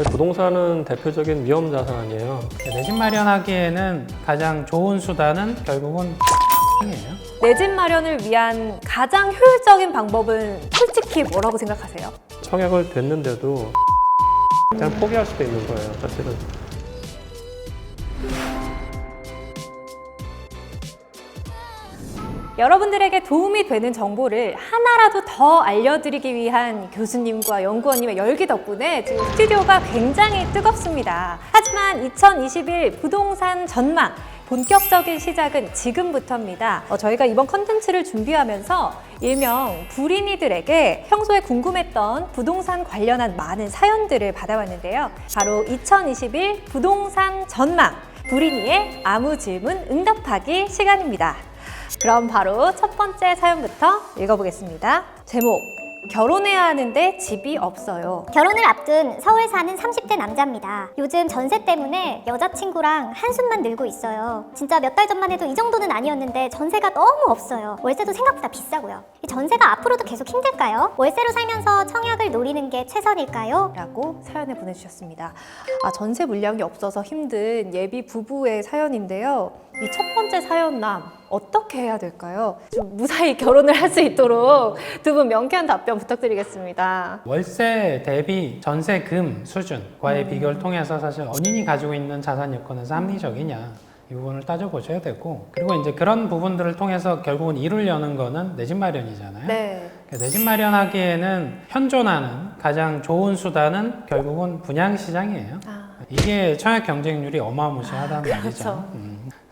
부동산은 대표적인 위험 자산이에요. 내 집 마련하기에는 가장 좋은 수단은 결국은 이에요. 내 집 마련을 위한 가장 효율적인 방법은 솔직히 뭐라고 생각하세요? 청약을 됐는데도 그냥 포기할 수도 있는 거예요, 사실은. 여러분들에게 도움이 되는 정보를 하나라도 더 알려드리기 위한 교수님과 연구원님의 열기 덕분에 지금 스튜디오가 굉장히 뜨겁습니다. 하지만 2021 부동산 전망 본격적인 시작은 지금부터입니다. 저희가 이번 컨텐츠를 준비하면서 일명 불인이들에게 평소에 궁금했던 부동산 관련한 많은 사연들을 받아왔는데요. 바로 2021 부동산 전망 불인이의 아무 질문 응답하기 시간입니다. 그럼 바로 첫 번째 사연부터 읽어보겠습니다. 제목, 결혼해야 하는데 집이 없어요. 결혼을 앞둔 서울 사는 30대 남자입니다. 요즘 전세 때문에 여자친구랑 한숨만 늘고 있어요. 진짜 몇 달 전만 해도 이 정도는 아니었는데 전세가 너무 없어요. 월세도 생각보다 비싸고요. 이 전세가 앞으로도 계속 힘들까요? 월세로 살면서 청약을 노리는 게 최선일까요? 라고 사연을 보내주셨습니다. 전세 물량이 없어서 힘든 예비 부부의 사연인데요. 이 첫 번째 사연남 어떻게 해야 될까요? 좀 무사히 결혼을 할 수 있도록 두 분 명쾌한 답변 부탁드리겠습니다. 월세 대비 전세금 수준과의 비교를 통해서 사실 본인이 가지고 있는 자산 여건에서 합리적이냐 이 부분을 따져보셔야 되고, 그리고 이제 그런 부분들을 통해서 결국은 이루려는 거는 내 집 마련이잖아요. 네. 내 집 마련하기에는 현존하는 가장 좋은 수단은 결국은 분양시장이에요. 이게 청약 경쟁률이 어마무시하다는 말이죠. 그렇죠.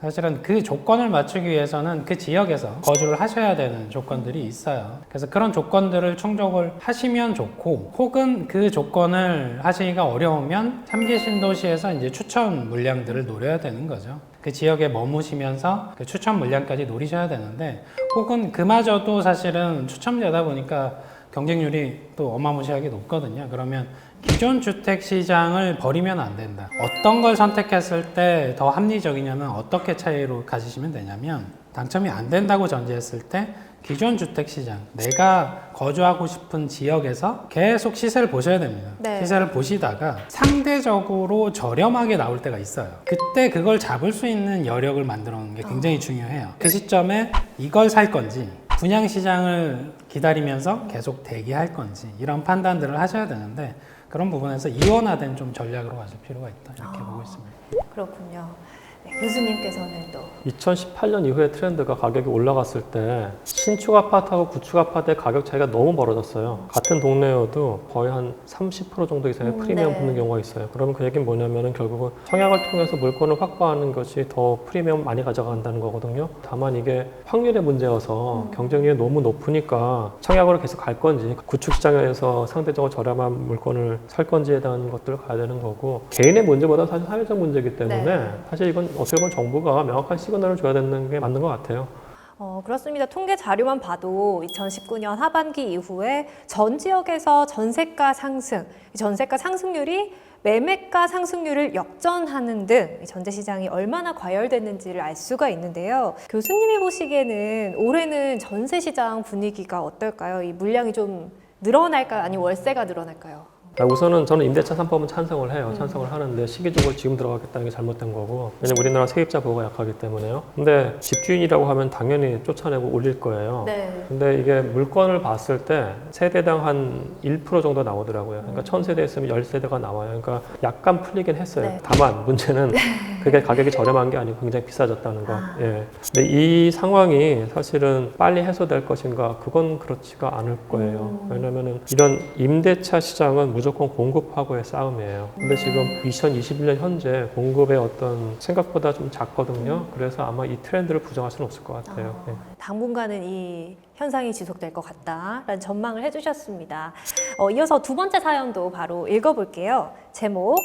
사실은 그 조건을 맞추기 위해서는 그 지역에서 거주를 하셔야 되는 조건들이 있어요. 그래서 그런 조건들을 충족을 하시면 좋고, 혹은 그 조건을 하시기가 어려우면 3기 신도시에서 이제 추천 물량들을 노려야 되는 거죠. 그 지역에 머무시면서 그 추천 물량까지 노리셔야 되는데, 혹은 그마저도 사실은 추첨제다 보니까 경쟁률이 또 어마무시하게 높거든요. 그러면 기존 주택 시장을 버리면 안 된다. 어떤 걸 선택했을 때 더 합리적이냐는 어떻게 차이로 가지시면 되냐면, 당첨이 안 된다고 전제했을 때 기존 주택 시장, 내가 거주하고 싶은 지역에서 계속 시세를 보셔야 됩니다. 네. 시세를 보시다가 상대적으로 저렴하게 나올 때가 있어요. 그때 그걸 잡을 수 있는 여력을 만들어 놓는 게 굉장히 중요해요. 그 시점에 이걸 살 건지 분양 시장을 기다리면서 계속 대기할 건지 이런 판단들을 하셔야 되는데, 그런 부분에서 이원화된 좀 전략으로 가실 필요가 있다, 이렇게 보고 있습니다. 그렇군요. 네, 교수님께서는 또 2018년 이후에 트렌드가 가격이 올라갔을 때 신축 아파트하고 구축 아파트의 가격 차이가 너무 벌어졌어요. 같은 동네여도 거의 한 30% 정도 이상의 프리미엄 네. 붙는 경우가 있어요. 그러면 그 얘기는 뭐냐면은 결국은 청약을 통해서 물건을 확보하는 것이 더 프리미엄 많이 가져간다는 거거든요. 다만 이게 확률의 문제여서 경쟁률이 너무 높으니까 청약으로 계속 갈 건지 구축 시장에서 상대적으로 저렴한 물건을 살 건지에 대한 것들을 가야 되는 거고, 개인의 문제보다 사실 사회적 문제이기 때문에 네. 사실 이건 어떻게 보면 정부가 명확한 시그널을 줘야 되는 게 맞는 것 같아요. 그렇습니다. 통계 자료만 봐도 2019년 하반기 이후에 전 지역에서 전세가 상승, 이 전세가 상승률이 매매가 상승률을 역전하는 등 전세 시장이 얼마나 과열됐는지를 알 수가 있는데요. 교수님이 보시기에는 올해는 전세 시장 분위기가 어떨까요? 이 물량이 좀 늘어날까요? 아니면 월세가 늘어날까요? 우선은 저는 임대차 3법은 찬성을 해요. 찬성을 하는데 시기적으로 지금 들어가겠다는 게 잘못된 거고, 왜냐면 우리나라 세입자 보호가 약하기 때문에요. 근데 집주인이라고 하면 당연히 쫓아내고 올릴 거예요. 네. 근데 이게 물건을 봤을 때 세대당 한 1% 정도 나오더라고요. 그러니까 1000세대 있으면 10세대가 나와요. 그러니까 약간 풀리긴 했어요. 네. 다만 문제는 그게 가격이 저렴한 게 아니고 굉장히 비싸졌다는 거. 예. 근데 이 상황이 사실은 빨리 해소될 것인가? 그건 그렇지가 않을 거예요. 왜냐면은 이런 임대차 시장은 무조건 공급하고의 싸움이에요. 근데 지금 2021년 현재 공급의 어떤 생각보다 좀 작거든요. 그래서 아마 이 트렌드를 부정할 수는 없을 것 같아요. 예. 당분간은 이 현상이 지속될 것 같다라는 전망을 해주셨습니다. 이어서 두 번째 사연도 바로 읽어볼게요. 제목,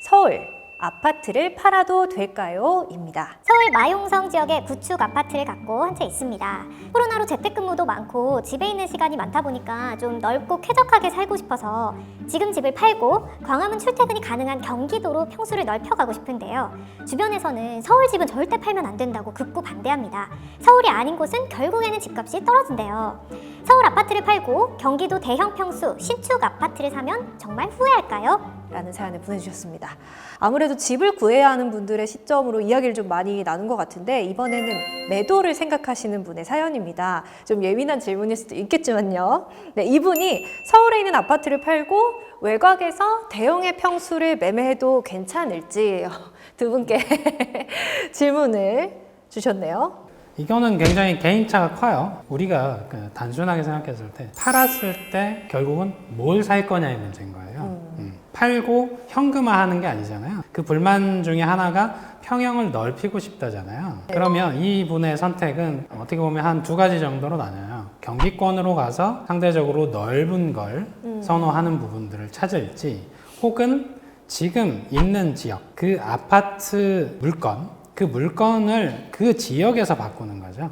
서울 아파트를 팔아도 될까요? 입니다. 서울 마용성 지역에 구축 아파트를 갖고 한 채 있습니다. 코로나로 재택근무도 많고 집에 있는 시간이 많다 보니까 좀 넓고 쾌적하게 살고 싶어서 지금 집을 팔고 광화문 출퇴근이 가능한 경기도로 평수를 넓혀가고 싶은데요. 주변에서는 서울 집은 절대 팔면 안 된다고 극구 반대합니다. 서울이 아닌 곳은 결국에는 집값이 떨어진대요. 서울 아파트를 팔고 경기도 대형 평수 신축 아파트를 사면 정말 후회할까요? 라는 사연을 보내주셨습니다. 아무래도 집을 구해야 하는 분들의 시점으로 이야기를 좀 많이 나눈 것 같은데 이번에는 매도를 생각하시는 분의 사연입니다. 좀 예민한 질문일 수도 있겠지만요. 네, 이분이 서울에 있는 아파트를 팔고 외곽에서 대형의 평수를 매매해도 괜찮을지 두 분께 질문을 주셨네요. 이거는 굉장히 개인차가 커요. 우리가 단순하게 생각했을 때 팔았을 때 결국은 뭘 살 거냐의 문제인 거예요. 팔고 현금화하는 게 아니잖아요. 그 불만 중에 하나가 평형을 넓히고 싶다잖아요. 그러면 이분의 선택은 어떻게 보면 한 두 가지 정도로 나뉘어요. 경기권으로 가서 상대적으로 넓은 걸 선호하는 부분들을 찾을지, 혹은 지금 있는 지역, 그 아파트 물건, 그 물건을 그 지역에서 바꾸는 거죠.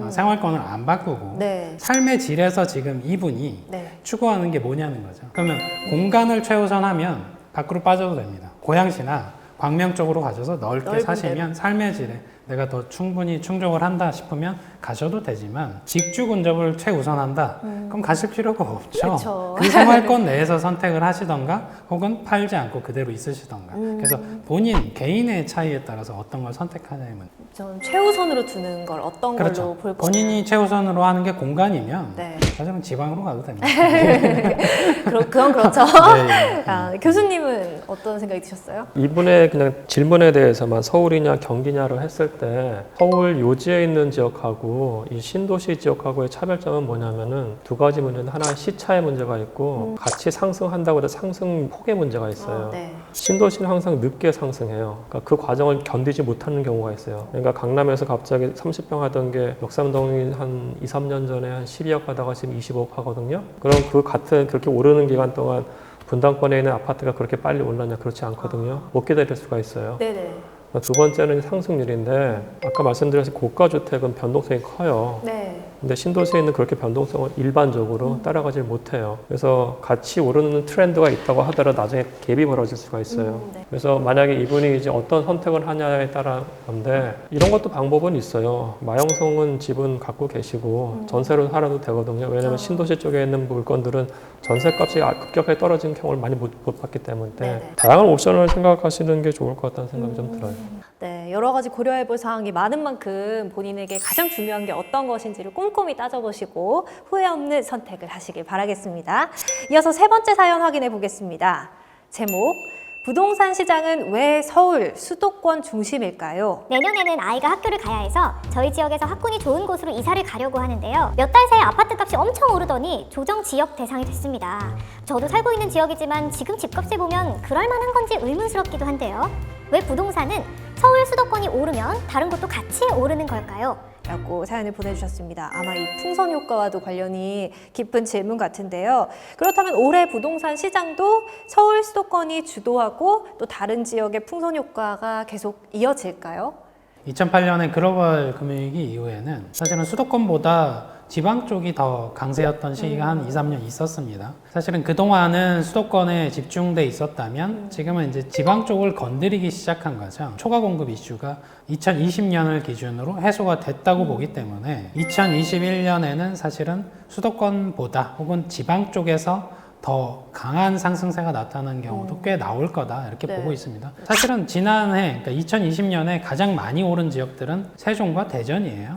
생활권을 안 바꾸고 네. 삶의 질에서 지금 이분이 네. 추구하는 게 뭐냐는 거죠. 그러면 공간을 최우선하면 밖으로 빠져도 됩니다. 고양시나 광명 쪽으로 가셔서 넓게 사시면 삶의 질에 내가 더 충분히 충족을 한다 싶으면 가셔도 되지만 직주 근접을 최우선한다? 그럼 가실 필요가 없죠. 그쵸. 그 생활권 내에서 선택을 하시던가 혹은 팔지 않고 그대로 있으시던가. 그래서 본인 개인의 차이에 따라서 어떤 걸 선택하냐의 문제. 전 최우선으로 두는 걸 어떤 그렇죠. 걸로 볼 것 본인이 최우선으로 하는 게 공간이면 네. 사실은 지방으로 가도 됩니다. 그건 그렇죠. 네. 아, 교수님은 어떤 생각이 드셨어요? 이분의 그냥 질문에 대해서만 서울이냐 경기냐로 했을 때 서울 요지에 있는 지역하고 이 신도시 지역하고의 차별점은 뭐냐면은 두 가지 문제인데 하나는 시차의 문제가 있고 같이 상승한다고 해도 상승 폭의 문제가 있어요. 네. 신도시는 항상 늦게 상승해요. 그러니까 그 과정을 견디지 못하는 경우가 있어요. 그러니까 강남에서 갑자기 30평 하던 게 역삼동이 한 2, 3년 전에 한 12억 하다가 지금 25억 하거든요. 그럼 그 같은 그렇게 오르는 기간 동안 분당권에 있는 아파트가 그렇게 빨리 올랐냐? 그렇지 않거든요. 못 기다릴 수가 있어요. 네네. 두 번째는 상승률인데 아까 말씀드렸듯이 고가주택은 변동성이 커요. 네. 근데 신도시에 있는 그렇게 변동성을 일반적으로 따라가질 못해요. 그래서 같이 오르는 트렌드가 있다고 하더라도 나중에 갭이 벌어질 수가 있어요. 네. 그래서 만약에 이분이 이제 어떤 선택을 하냐에 따라 건데 이런 것도 방법은 있어요. 마영성은 집은 갖고 계시고 전세로 살아도 되거든요. 왜냐하면 신도시 쪽에 있는 물건들은 전세값이 급격하게 떨어지는 경우를 많이 못 봤기 때문에 네네. 다양한 옵션을 생각하시는 게 좋을 것 같다는 생각이 좀 들어요. 네, 여러 가지 고려해 볼 사항이 많은 만큼 본인에게 가장 중요한 게 어떤 것인지를 꼼꼼히 따져보시고 후회 없는 선택을 하시길 바라겠습니다. 이어서 세 번째 사연 확인해 보겠습니다. 제목, 부동산 시장은 왜 서울, 수도권 중심일까요? 내년에는 아이가 학교를 가야 해서 저희 지역에서 학군이 좋은 곳으로 이사를 가려고 하는데요. 몇 달 새에 아파트 값이 엄청 오르더니 조정 지역 대상이 됐습니다. 저도 살고 있는 지역이지만 지금 집값을 보면 그럴 만한 건지 의문스럽기도 한데요. 왜 부동산은 서울 수도권이 오르면 다른 곳도 같이 오르는 걸까요? 라고 사연을 보내주셨습니다. 아마 이 풍선 효과와도 관련이 깊은 질문 같은데요. 그렇다면 올해 부동산 시장도 서울 수도권이 주도하고 또 다른 지역의 풍선 효과가 계속 이어질까요? 2008년에 글로벌 금융위기 이후에는 사실은 수도권보다 지방 쪽이 더 강세였던 시기가 한 2, 3년 있었습니다. 사실은 그동안은 수도권에 집중돼 있었다면 지금은 이제 지방 쪽을 건드리기 시작한 거죠. 초과 공급 이슈가 2020년을 기준으로 해소가 됐다고 보기 때문에 2021년에는 사실은 수도권보다 혹은 지방 쪽에서 더 강한 상승세가 나타나는 경우도 꽤 나올 거다 이렇게 네. 보고 있습니다. 사실은 지난해 그러니까 2020년에 가장 많이 오른 지역들은 세종과 대전이에요.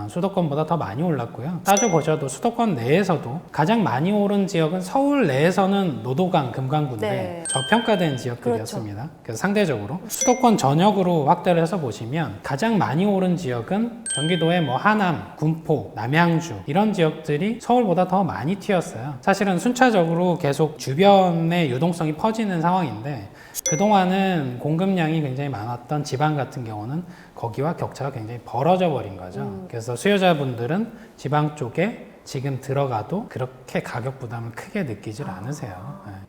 수도권보다 더 많이 올랐고요. 따져보셔도 수도권 내에서도 가장 많이 오른 지역은 서울 내에서는 노도강, 금강구인데 네. 저평가된 지역들이었습니다. 그래서 상대적으로 수도권 전역으로 확대를 해서 보시면 가장 많이 오른 지역은 경기도의 뭐 하남, 군포, 남양주 이런 지역들이 서울보다 더 많이 튀었어요. 사실은 순차적으로 계속 주변의 유동성이 퍼지는 상황인데 그동안은 공급량이 굉장히 많았던 지방 같은 경우는 거기와 격차가 굉장히 벌어져 버린 거죠. 그래서 수요자분들은 지방 쪽에 지금 들어가도 그렇게 가격 부담을 크게 느끼질 않으세요.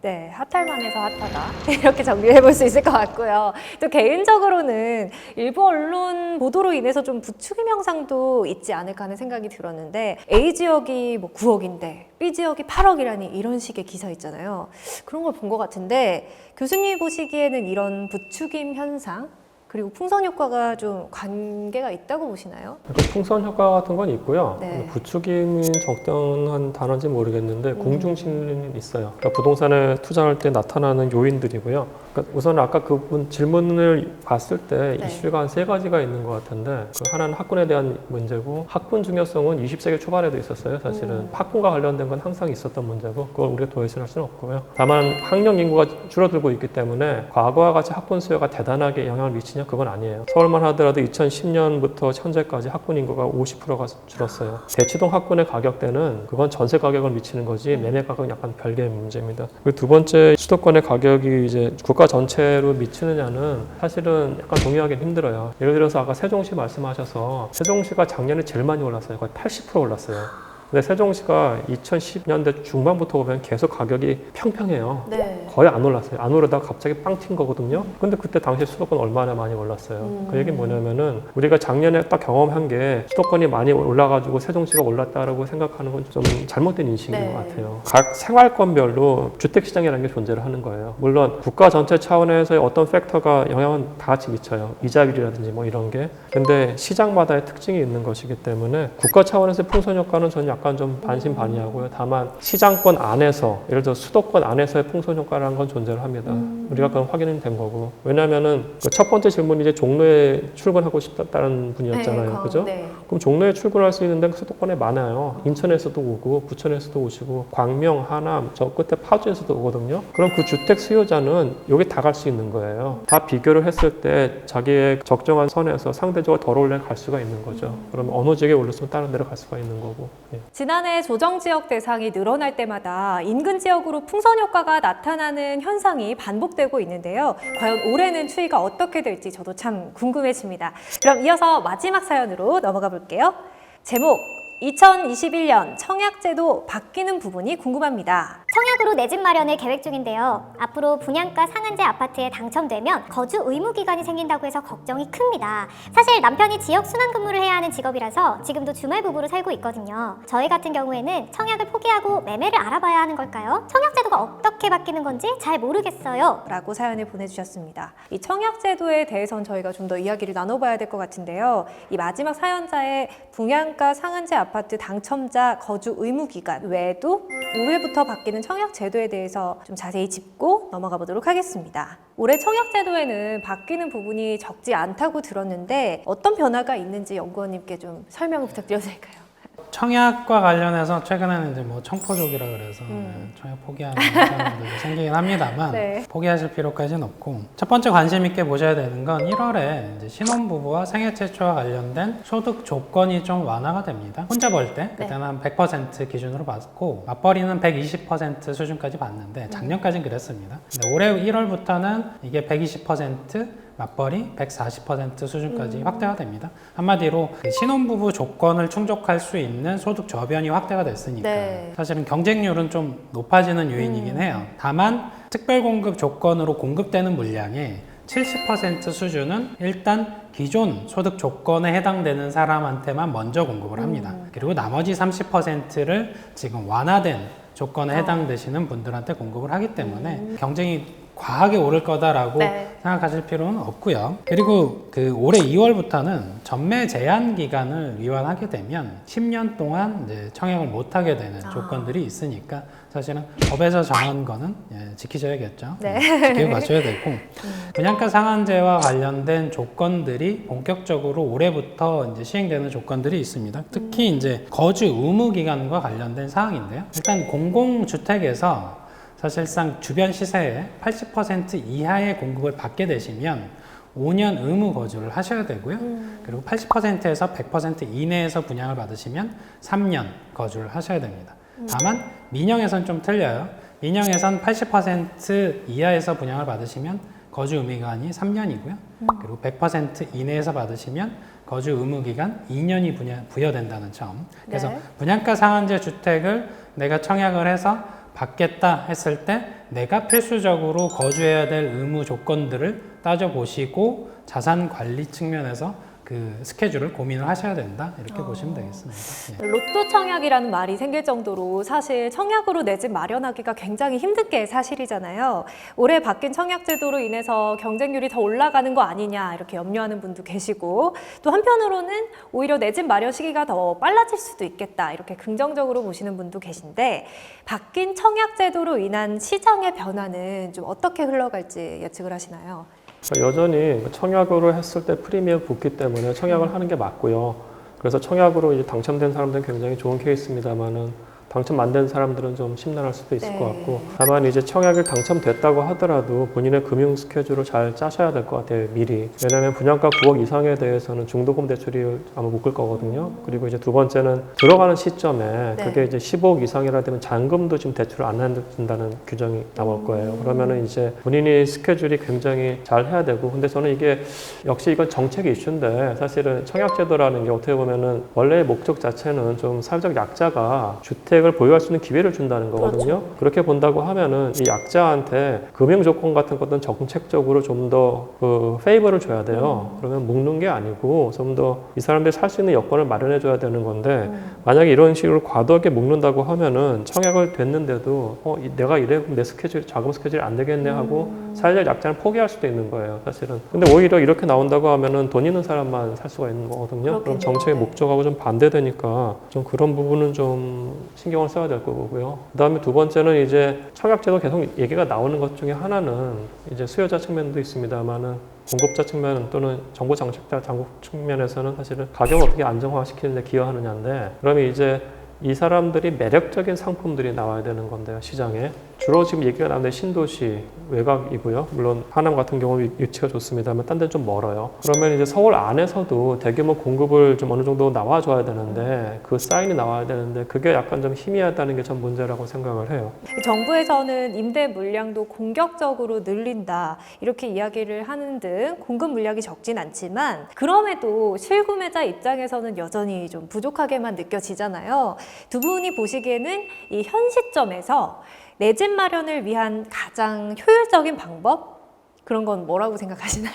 네, 핫할 만해서 핫하다 이렇게 정리해 볼 수 있을 것 같고요. 또 개인적으로는 일부 언론 보도로 인해서 좀 부추김 현상도 있지 않을까 하는 생각이 들었는데 A 지역이 뭐 9억인데 B 지역이 8억이라니 이런 식의 기사 있잖아요. 그런 걸 본 것 같은데 교수님 보시기에는 이런 부추김 현상 그리고 풍선 효과가 좀 관계가 있다고 보시나요? 그러니까 풍선 효과 같은 건 있고요. 네. 부추김이 적당한 단어인지 모르겠는데 궁중심리는 있어요. 그러니까 부동산에 투자할 때 나타나는 요인들이고요. 그러니까 우선 아까 그분 질문을 봤을 때 네. 이슈가 한 3가지가 있는 것 같은데 그 하나는 학군에 대한 문제고 학군 중요성은 20세기 초반에도 있었어요. 사실은 학군과 관련된 건 항상 있었던 문제고 그걸 우리가 도외시할 수는 없고요. 다만 학령 인구가 줄어들고 있기 때문에 과거와 같이 학군 수요가 대단하게 영향을 미치냐 그건 아니에요. 서울만 하더라도 2010년부터 현재까지 학군 인구가 50%가 줄었어요. 대치동 학군의 가격대는 그건 전세 가격을 미치는 거지 매매 가격은 약간 별개의 문제입니다. 그리고 두 번째 수도권의 가격이 이제 국가 전체로 미치느냐는 사실은 약간 동의하기는 힘들어요. 예를 들어서 아까 세종시 말씀하셔서 세종시가 작년에 제일 많이 올랐어요. 거의 80% 올랐어요. 근데 세종시가 2010년대 중반부터 보면 계속 가격이 평평해요. 네. 거의 안 올랐어요. 안 오르다가 갑자기 빵 튄 거거든요. 근데 그때 당시 수도권 얼마나 많이 올랐어요. 그 얘기는 뭐냐면은 우리가 작년에 딱 경험한 게 수도권이 많이 올라가지고 세종시가 올랐다라고 생각하는 건 좀 잘못된 인식인 네. 것 같아요. 각 생활권별로 주택시장이라는 게 존재를 하는 거예요. 물론 국가 전체 차원에서의 어떤 팩터가 영향은 다 같이 미쳐요. 이자율이라든지 뭐 이런 게. 근데 시장마다의 특징이 있는 것이기 때문에 국가 차원에서의 풍선 효과는 저는 약간 좀 반신반의하고요. 다만 시장권 안에서 예를 들어 수도권 안에서의 풍선 효과라는 건 존재를 합니다. 우리가 그건 확인이 된 거고. 왜냐하면은 그 첫 번째 질문이 이제 종로에 출근하고 싶다는 분이었잖아요. 네, 그죠? 네. 그럼 종로에 출근할 수 있는 데가 수도권에 많아요. 인천에서도 오고 부천에서도 오시고 광명, 하남, 저 끝에 파주에서도 오거든요. 그럼 그 주택 수요자는 여기 다 갈 수 있는 거예요. 다 비교를 했을 때 자기의 적정한 선에서 상대적으로 덜 올려 갈 수가 있는 거죠. 그러면 어느 지역에 올렸으면 다른 데로 갈 수가 있는 거고. 예. 지난해 조정지역 대상이 늘어날 때마다 인근 지역으로 풍선 효과가 나타나는 현상이 반복되고 있는데요. 과연 올해는 추이가 어떻게 될지 저도 참 궁금해집니다. 그럼 이어서 마지막 사연으로 넘어가 볼게요. 제목 2021년 청약제도 바뀌는 부분이 궁금합니다. 청약으로 내 집 마련을 계획 중인데요. 앞으로 분양가 상한제 아파트에 당첨되면 거주 의무 기간이 생긴다고 해서 걱정이 큽니다. 사실 남편이 지역 순환 근무를 해야 하는 직업이라서 지금도 주말 부부로 살고 있거든요. 저희 같은 경우에는 청약을 포기하고 매매를 알아봐야 하는 걸까요? 청약제도가 어떻게 바뀌는 건지 잘 모르겠어요. 라고 사연을 보내주셨습니다. 이 청약제도에 대해서는 저희가 좀 더 이야기를 나눠봐야 될 것 같은데요. 이 마지막 사연자의 분양가 상한제 아파트 당첨자 거주 의무 기간 외에도 올해부터 바뀌는 청약제도에 대해서 좀 자세히 짚고 넘어가 보도록 하겠습니다. 올해 청약제도에는 바뀌는 부분이 적지 않다고 들었는데 어떤 변화가 있는지 연구원님께 좀 설명을 부탁드려도 될까요? 청약과 관련해서 최근에는 이제 뭐 청포족이라 그래서 청약 포기하는 사람들도 생기긴 합니다만 네. 포기하실 필요까지는 없고 첫 번째 관심 있게 보셔야 되는 건 1월에 이제 신혼부부와 생애 최초와 관련된 소득 조건이 좀 완화가 됩니다. 혼자 벌 때 그때는 한 100% 기준으로 받고 맞벌이는 120% 수준까지 받는데 작년까지는 그랬습니다. 근데 올해 1월부터는 이게 120% 맞벌이 140% 수준까지 확대가 됩니다. 한마디로 그 신혼부부 조건을 충족할 수 있는 소득 저변이 확대가 됐으니까 네. 사실은 경쟁률은 좀 높아지는 요인이긴 해요. 다만 특별공급 조건으로 공급되는 물량의 70% 수준은 일단 기존 소득 조건에 해당되는 사람한테만 먼저 공급을 합니다. 그리고 나머지 30%를 지금 완화된 조건에 해당되시는 분들한테 공급을 하기 때문에 경쟁이 과하게 오를 거다라고 네. 생각하실 필요는 없고요. 그리고 그 올해 2월부터는 전매 제한 기간을 위반하게 되면 10년 동안 이제 청약을 못 하게 되는 조건들이 있으니까 사실은 법에서 정한 거는 지키셔야겠죠. 네. 지키고 가셔야 되고 분양가 상한제와 관련된 조건들이 본격적으로 올해부터 이제 시행되는 조건들이 있습니다. 특히 이제 거주 의무 기간과 관련된 사항인데요. 일단 공공주택에서 사실상 주변 시세의 80% 이하의 공급을 받게 되시면 5년 의무 거주를 하셔야 되고요. 그리고 80%에서 100% 이내에서 분양을 받으시면 3년 거주를 하셔야 됩니다. 다만 민영에선 좀 틀려요. 민영에선 80% 이하에서 분양을 받으시면 거주 의무 기간이 3년이고요. 그리고 100% 이내에서 받으시면 거주 의무 기간 2년이 부여된다는 점. 그래서 네. 분양가 상한제 주택을 내가 청약을 해서 받겠다 했을 때 내가 필수적으로 거주해야 될 의무 조건들을 따져보시고 자산 관리 측면에서 그 스케줄을 고민을 하셔야 된다 이렇게 보시면 되겠습니다. 예. 로또 청약이라는 말이 생길 정도로 사실 청약으로 내 집 마련하기가 굉장히 힘든 게 사실이잖아요. 올해 바뀐 청약 제도로 인해서 경쟁률이 더 올라가는 거 아니냐 이렇게 염려하는 분도 계시고 또 한편으로는 오히려 내 집 마련 시기가 더 빨라질 수도 있겠다 이렇게 긍정적으로 보시는 분도 계신데 바뀐 청약 제도로 인한 시장의 변화는 좀 어떻게 흘러갈지 예측을 하시나요? 여전히 청약으로 했을 때 프리미엄 붙기 때문에 청약을 하는 게 맞고요. 그래서 청약으로 이제 당첨된 사람들은 굉장히 좋은 케이스입니다만은 당첨 안 된 사람들은 좀 심란할 수도 있을 것 같고 다만 이제 청약을 당첨됐다고 하더라도 본인의 금융 스케줄을 잘 짜셔야 될 것 같아요, 미리. 왜냐하면 분양가 9억 이상에 대해서는 중도금 대출이 아마 묶을 거거든요. 그리고 이제 두 번째는 들어가는 시점에 그게 이제 15억 이상이라 되면 잔금도 지금 대출을 안 해준다는 규정이 나올 거예요. 그러면은 이제 본인이 스케줄이 굉장히 잘 해야 되고 근데 저는 이게 역시 이건 정책의 이슈인데 사실은 청약제도라는 게 어떻게 보면은 원래의 목적 자체는 좀 사회적 약자가 주택을 보유할 수 있는 기회를 준다는 거거든요. 그렇게 본다고 하면은 이 약자한테 금융 조건 같은 것들은 정책적으로 좀 더 그 페이버를 줘야 돼요. 그러면 묶는 게 아니고 좀 더 이 사람들이 살 수 있는 여건을 마련해 줘야 되는 건데 만약에 이런 식으로 과도하게 묶는다고 하면은 청약을 됐는데도 내가 이래 내 스케줄 자금 스케줄이 안 되겠네 하고 사회적 약자는 포기할 수도 있는 거예요, 사실은. 근데 오히려 이렇게 나온다고 하면은 돈 있는 사람만 살 수가 있는 거거든요. 그럼 정책의 목적하고 좀 반대되니까 좀 그런 부분은 좀 신경을 써야 될 거고요. 그 다음에 두 번째는 이제 청약제도 계속 얘기가 나오는 것 중에 하나는 이제 수요자 측면도 있습니다만은 공급자 측면 또는 정보 장착자 장국 측면에서는 사실은 가격을 어떻게 안정화시키는 데 기여하느냐인데 그러면 이제 이 사람들이 매력적인 상품들이 나와야 되는 건데요, 시장에. 주로 지금 얘기가 나오는데 신도시, 외곽이고요. 물론 하남 같은 경우는 위치가 좋습니다만 딴 데는 좀 멀어요. 그러면 이제 서울 안에서도 대규모 공급을 좀 어느 정도 나와줘야 되는데 그 사인이 나와야 되는데 그게 약간 좀 희미하다는 게 전 문제라고 생각을 해요. 정부에서는 임대 물량도 공격적으로 늘린다 이렇게 이야기를 하는 등 공급 물량이 적진 않지만 그럼에도 실구매자 입장에서는 여전히 좀 부족하게만 느껴지잖아요. 두 분이 보시기에는 이 현 시점에서 내 집 마련을 위한 가장 효율적인 방법? 그런 건 뭐라고 생각하시나요?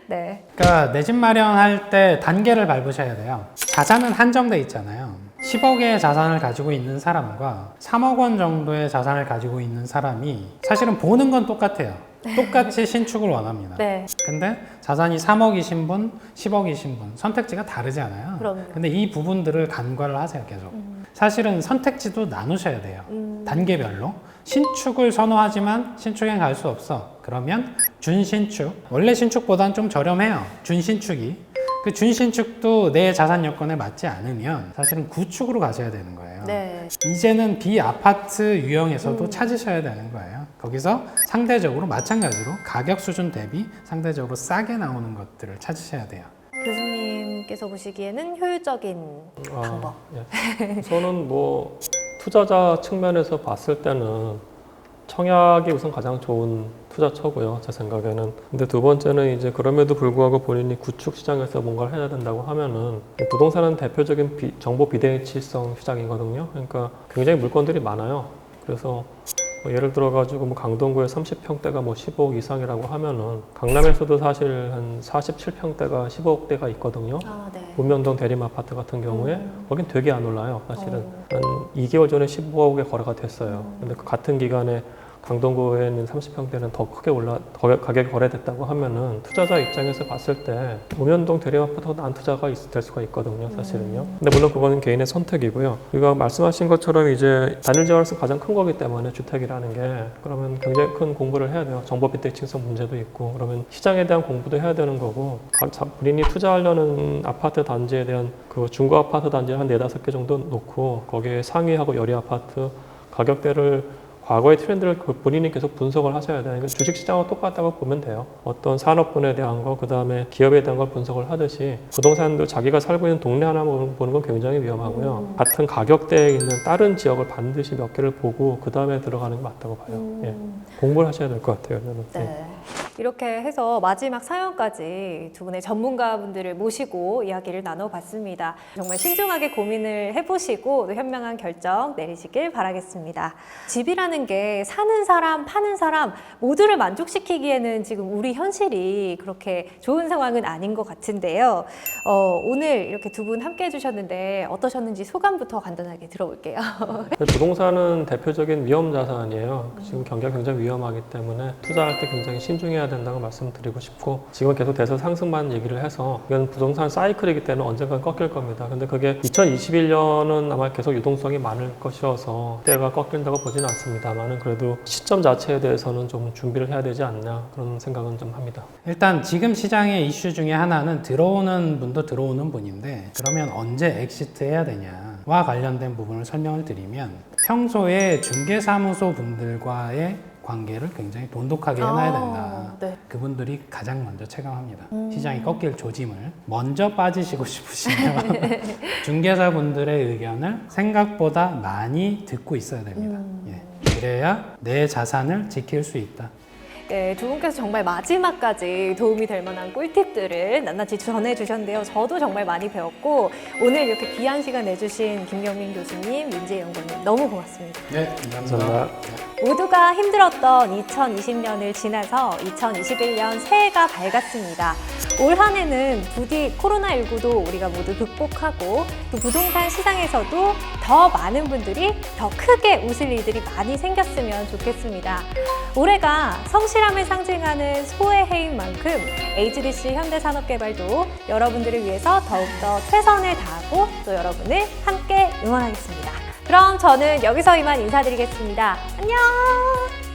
네. 그러니까 내 집 마련할 때 단계를 밟으셔야 돼요. 자산은 한정돼 있잖아요. 10억의 자산을 가지고 있는 사람과 3억 원 정도의 자산을 가지고 있는 사람이 사실은 보는 건 똑같아요. 똑같이 신축을 원합니다. 네. 근데 자산이 3억이신 분, 10억이신 분 선택지가 다르지 않아요. 그럼요. 근데 이 부분들을 간과를 하세요, 계속. 사실은 선택지도 나누셔야 돼요. 단계별로. 신축을 선호하지만 신축엔 갈 수 없어. 그러면 준신축. 원래 신축보다는 좀 저렴해요. 준신축이. 그 준신축도 내 자산 여건에 맞지 않으면 사실은 구축으로 가셔야 되는 거예요. 네. 이제는 비아파트 유형에서도 찾으셔야 되는 거예요. 거기서 상대적으로 마찬가지로 가격 수준 대비 상대적으로 싸게 나오는 것들을 찾으셔야 돼요. 교수님께서 보시기에는 효율적인 방법. 예. 저는 뭐 투자자 측면에서 봤을 때는 청약이 우선 가장 좋은 투자처고요, 제 생각에는. 근데 두 번째는 이제 그럼에도 불구하고 본인이 구축 시장에서 뭔가를 해야 된다고 하면은 부동산은 대표적인 정보 비대칭성 시장이거든요. 그러니까 굉장히 물건들이 많아요. 그래서 뭐 예를 들어 가지고 뭐 강동구에 30평대가 뭐 15억 이상이라고 하면은 강남에서도 사실 한 47평대가 15억대가 있거든요. 아, 네. 문명동 대림 아파트 같은 경우에 거긴 되게 안 올라요. 사실은 한 2개월 전에 15억에 거래가 됐어요. 근데 그 같은 기간에 강동구에 있는 30평대는 더 크게 가격이 거래됐다고 하면은 투자자 입장에서 봤을 때 문명동 대림 아파트보다 안 투자가 될 수가 있거든요, 사실은요. 근데 물론 그거는 개인의 선택이고요. 우리가 말씀하신 것처럼 이제 단일 재활성 가장 큰 거기 때문에 주택이라는 게 그러면 굉장히 큰 공부를 해야 돼요. 정보 비대칭성 문제도 있고 그러면 시장에 대한 공부도 해야 되는 거고 본인이 투자하려는 아파트 단지에 대한 그 중고 아파트 단지를 한 4-5개 정도 놓고 거기에 상위하고 열의 아파트 가격대를 과거의 트렌드를 본인이 계속 분석을 하셔야 돼요. 주식시장과 똑같다고 보면 돼요. 어떤 산업군에 대한 거, 그 다음에 기업에 대한 걸 분석을 하듯이 부동산도 자기가 살고 있는 동네 하나 보는 건 굉장히 위험하고요. 같은 가격대에 있는 다른 지역을 반드시 몇 개를 보고 그 다음에 들어가는 게 맞다고 봐요. 예. 공부를 하셔야 될 것 같아요. 저는. 네. 이렇게 해서 마지막 사연까지 두 분의 전문가분들을 모시고 이야기를 나눠봤습니다. 정말 신중하게 고민을 해보시고 또 현명한 결정 내리시길 바라겠습니다. 집이라는 게 사는 사람, 파는 사람 모두를 만족시키기에는 지금 우리 현실이 그렇게 좋은 상황은 아닌 것 같은데요. 오늘 이렇게 두 분 함께 해주셨는데 어떠셨는지 소감부터 간단하게 들어볼게요. 부동산은 대표적인 위험 자산이에요. 지금 경기가 굉장히 위험하기 때문에 투자할 때 굉장히 신중해야 된다고 말씀드리고 싶고, 지금 계속 대세 상승만 얘기를 해서 이건 부동산 사이클이기 때문에 언젠가 꺾일 겁니다. 근데 그게 2021년은 아마 계속 유동성이 많을 것이어서 때가 꺾인다고 보지는 않습니다만은 그래도 시점 자체에 대해서는 좀 준비를 해야 되지 않나 그런 생각은 좀 합니다. 일단 지금 시장의 이슈 중에 하나는 들어오는 분도 들어오는 분인데, 그러면 언제 엑시트 해야 되냐와 관련된 부분을 설명을 드리면, 평소에 중개사무소 분들과의 관계를 굉장히 돈독하게 해놔야 된다. 네. 그분들이 가장 먼저 체감합니다. 시장이 꺾일 조짐을. 먼저 빠지시고 싶으시면 중개사분들의 의견을 생각보다 많이 듣고 있어야 됩니다. 예. 그래야 내 자산을 지킬 수 있다. 네, 두 분께서 정말 마지막까지 도움이 될 만한 꿀팁들을 낱낱이 전해주셨는데요. 저도 정말 많이 배웠고, 오늘 이렇게 귀한 시간 내주신 김경민 교수님, 민재 연구원님 너무 고맙습니다. 네, 감사합니다. 모두가 힘들었던 2020년을 지나서 2021년 새해가 밝았습니다. 올 한 해는 부디 코로나19도 우리가 모두 극복하고, 또 부동산 시장에서도 더 많은 분들이 더 크게 웃을 일들이 많이 생겼으면 좋겠습니다. 올해가 성실함을 상징하는 소의 해인 만큼 HDC 현대산업개발도 여러분들을 위해서 더욱더 최선을 다하고 또 여러분을 함께 응원하겠습니다. 그럼 저는 여기서 이만 인사드리겠습니다. 안녕!